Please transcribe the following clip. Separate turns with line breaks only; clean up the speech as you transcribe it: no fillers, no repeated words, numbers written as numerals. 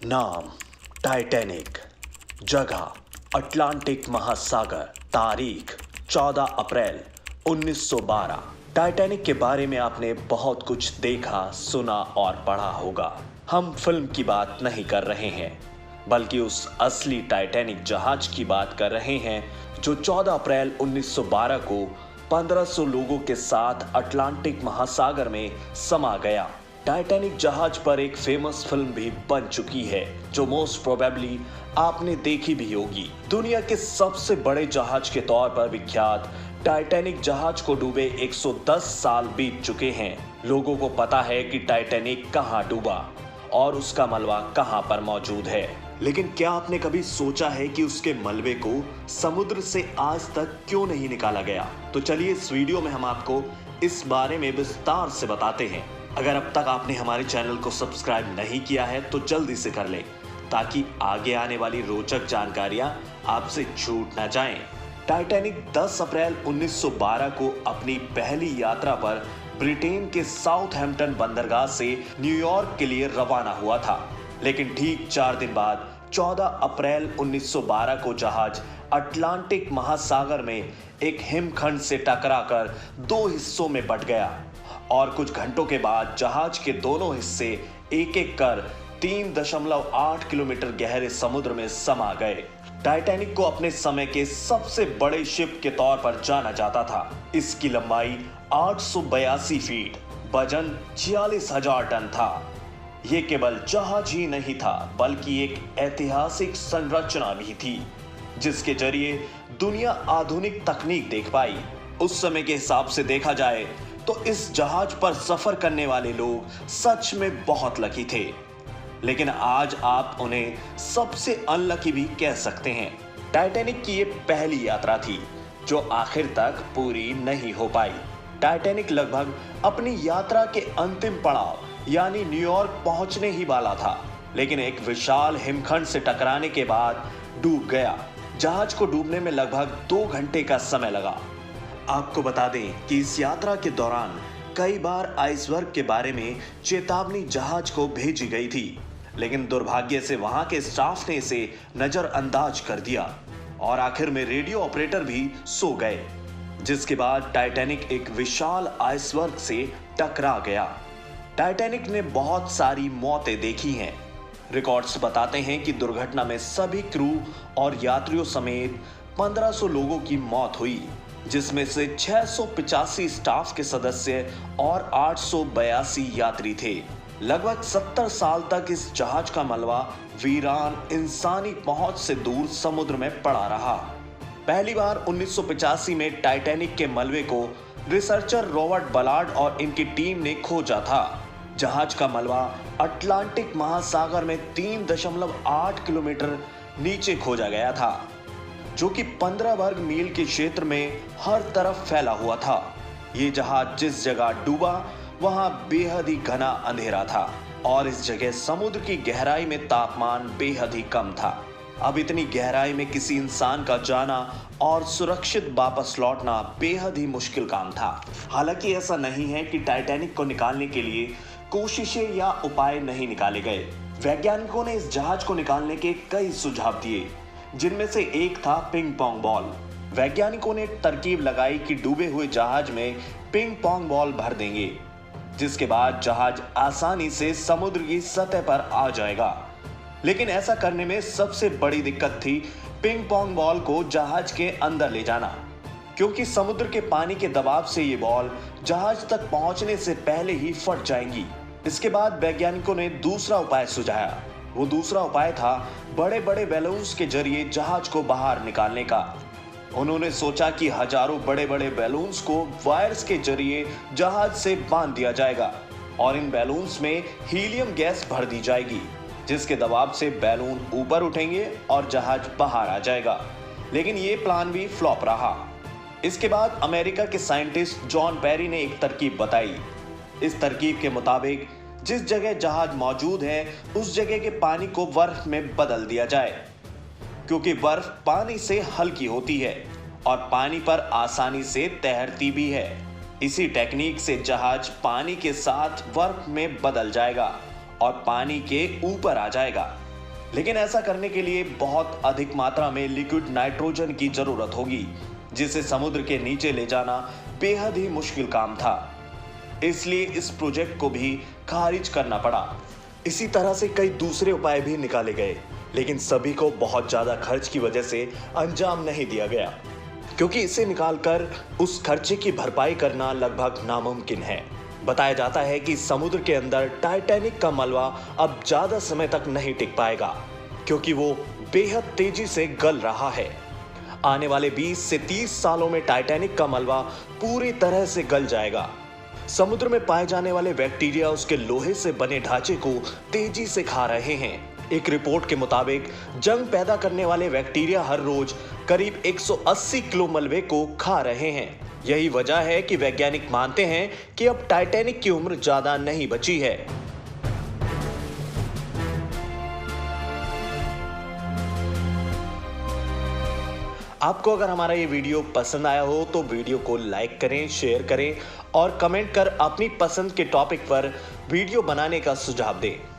नाम टाइटैनिक, जगह अटलांटिक महासागर, तारीख 14 अप्रैल 1912। टाइटैनिक के बारे में आपने बहुत कुछ देखा, सुना और पढ़ा होगा। हम फिल्म की बात नहीं कर रहे हैं, बल्कि उस असली टाइटैनिक जहाज की बात कर रहे हैं जो 14 अप्रैल 1912 को 1500 लोगों के साथ अटलांटिक महासागर में समा गया। टाइटैनिक जहाज पर एक फेमस फिल्म भी बन चुकी है जो मोस्ट प्रोबेबली आपने देखी भी होगी। दुनिया के सबसे बड़े जहाज के तौर पर विख्यात टाइटैनिक जहाज को डूबे 110 साल बीत चुके हैं। लोगों को पता है कि टाइटैनिक कहां डूबा और उसका मलबा कहां पर मौजूद है, लेकिन क्या आपने कभी सोचा है कि उसके मलबे को समुद्र से आज तक क्यों नहीं निकाला गया? तो चलिए इस वीडियो में हम आपको इस बारे में विस्तार से बताते हैं। अगर अब तक आपने हमारे चैनल को सब्सक्राइब नहीं किया है तो जल्दी से कर लें, ताकि आगे आने वाली रोचक जानकारियां आपसे छूट ना जाएं। टाइटैनिक 10 अप्रैल 1912 को अपनी पहली यात्रा पर ब्रिटेन के साउथहैम्पटन बंदरगाह से न्यूयॉर्क के लिए रवाना हुआ था, लेकिन ठीक 4 दिन बाद 14 अप्रैल 1912 को जहाज अटलांटिक महासागर में एक हिमखंड से टकराकर 2 हिस्सों में बंट गया और कुछ घंटों के बाद जहाज के दोनों हिस्से एक एक कर 3.8 किलोमीटर गहरे समुद्र में समा गए। टाइटैनिक को अपने समय के सबसे बड़े शिप के तौर पर जाना जाता था। इसकी लंबाई 882 फीट, वजन 46,000 टन था। यह केवल जहाज ही नहीं था, बल्कि एक ऐतिहासिक संरचना भी थी जिसके जरिए दुनिया आधुनिक तकनीक देख पाई। उस समय के हिसाब से देखा जाए तो इस जहाज पर सफर करने वाले लोग सच में बहुत लकी थे, लेकिन आज आप उन्हें सबसे अनलकी भी कह सकते हैं। टाइटैनिक की ये पहली यात्रा थी जो आखिर तक पूरी नहीं हो पाई। टाइटैनिक लगभग अपनी यात्रा के अंतिम पड़ाव यानी न्यूयॉर्क पहुंचने ही वाला था, लेकिन एक विशाल हिमखंड से टकराने के बाद डूब गया। जहाज को डूबने में लगभग 2 घंटे का समय लगा। आपको बता दें कि इस यात्रा के दौरान कई बार आइसबर्ग के बारे में चेतावनी जहाज को भेजी गई थी, लेकिन दुर्भाग्य से वहां के स्टाफ ने इसे नजरअंदाज कर दिया और आखिर में रेडियो ऑपरेटर भी सो गए, जिसके बाद टाइटैनिक एक विशाल आइसबर्ग से टकरा गया। टाइटैनिक ने बहुत सारी मौतें देखी हैं। रिकॉर्ड्स बताते हैं कि दुर्घटना में सभी क्रू और यात्रियों समेत 1500 लोगों की मौत हुई, जिसमें से 685 स्टाफ के सदस्य और 882 यात्री थे। लगभग 70 साल तक इस जहाज का मलबा वीरान इंसानी पहुंच से दूर समुद्र में पड़ा रहा। पहली बार 1985 में टाइटैनिक के मलबे को रिसर्चर रॉबर्ट बलार्ड और इनकी टीम ने खोजा था। जहाज का मलबा अटलांटिक महासागर में 3.8 किलोमीटर नीचे खोजा गया था, जो कि 15 वर्ग मील के क्षेत्र में हर तरफ फैला हुआ था। ये जहाज जिस जगह डूबा वहां बेहद ही घना अंधेरा था और इस जगह समुद्र की गहराई में तापमान बेहद ही कम था। अब इतनी गहराई में किसी इंसान का जाना और सुरक्षित वापस लौटना बेहद ही मुश्किल काम था। हालांकि ऐसा नहीं है कि टाइटैनिक को निकालने के लिए कोशिशें या उपाय नहीं निकाले गए। वैज्ञानिकों ने इस जहाज को निकालने के कई सुझाव दिए, जिनमें से एक था पिंग पोंग बॉल। वैज्ञानिकों ने तरकीब लगाई कि डूबे हुए जहाज में पिंग पोंग बॉल भर देंगे, जिसके बाद जहाज आसानी से समुद्र की सतह पर आ जाएगा। लेकिन ऐसा करने में सबसे बड़ी दिक्कत थी पिंग पोंग बॉल को जहाज के अंदर ले जाना, क्योंकि समुद्र के पानी के दबाव से ये बॉल जहाज तक पहुंचने से पहले ही फट जाएंगी। इसके बाद वैज्ञानिकों ने दूसरा उपाय सुझाया। वो दूसरा उपाय था बड़े बड़े बैलून्स के जरिए जहाज को बाहर निकालने का। उन्होंने सोचा कि हजारों बड़े बड़े बैलून्स को वायर्स के जरिए जहाज से बांध दिया जाएगा और इन बैलून्स में हीलियम गैस भर दी जाएगी, जिसके दबाव से बैलून ऊपर उठेंगे और जहाज बाहर आ जाएगा। लेकिन ये प्लान भी फ्लॉप रहा। इसके बाद अमेरिका के साइंटिस्ट जॉन पेरी ने एक तरकीब बताई। इस तरकीब के मुताबिक जिस जगह जहाज मौजूद है उस जगह के पानी को बर्फ में बदल दिया जाए, क्योंकि बर्फ पानी से हल्की होती है और पानी पर आसानी से तैरती भी है। इसी टेक्निक से जहाज पानी के साथ बर्फ में बदल जाएगा और पानी के ऊपर आ जाएगा। लेकिन ऐसा करने के लिए बहुत अधिक मात्रा में लिक्विड नाइट्रोजन की जरूरत होगी, जिसे समुद्र के नीचे ले जाना बेहद ही मुश्किल काम था। इसलिए इस प्रोजेक्ट को भी खारिज करना पड़ा। इसी तरह से कई दूसरे उपाय भी निकाले गए, लेकिन सभी को बहुत ज्यादा खर्च की वजह से अंजाम नहीं दिया गया, क्योंकि इसे निकालकर उस खर्चे की भरपाई करना लगभग नामुमकिन है। बताया जाता है कि समुद्र के अंदर टाइटैनिक का मलबा अब ज्यादा समय तक नहीं टिक पाएगा, क्योंकि वो बेहद तेजी से गल रहा है। आने वाले 20 से 30 सालों में टाइटैनिक का मलबा पूरी तरह से गल जाएगा। समुद्र में पाए जाने वाले बैक्टीरिया उसके लोहे से बने ढांचे को तेजी से खा रहे हैं। एक रिपोर्ट के मुताबिक जंग पैदा करने वाले बैक्टीरिया हर रोज करीब 180 किलो मलबे को खा रहे हैं। यही वजह है कि वैज्ञानिक मानते हैं कि अब टाइटैनिक की उम्र ज्यादा नहीं बची है। आपको अगर हमारा ये वीडियो पसंद आया हो तो वीडियो को लाइक करें, शेयर करें और कमेंट कर अपनी पसंद के टॉपिक पर वीडियो बनाने का सुझाव दें।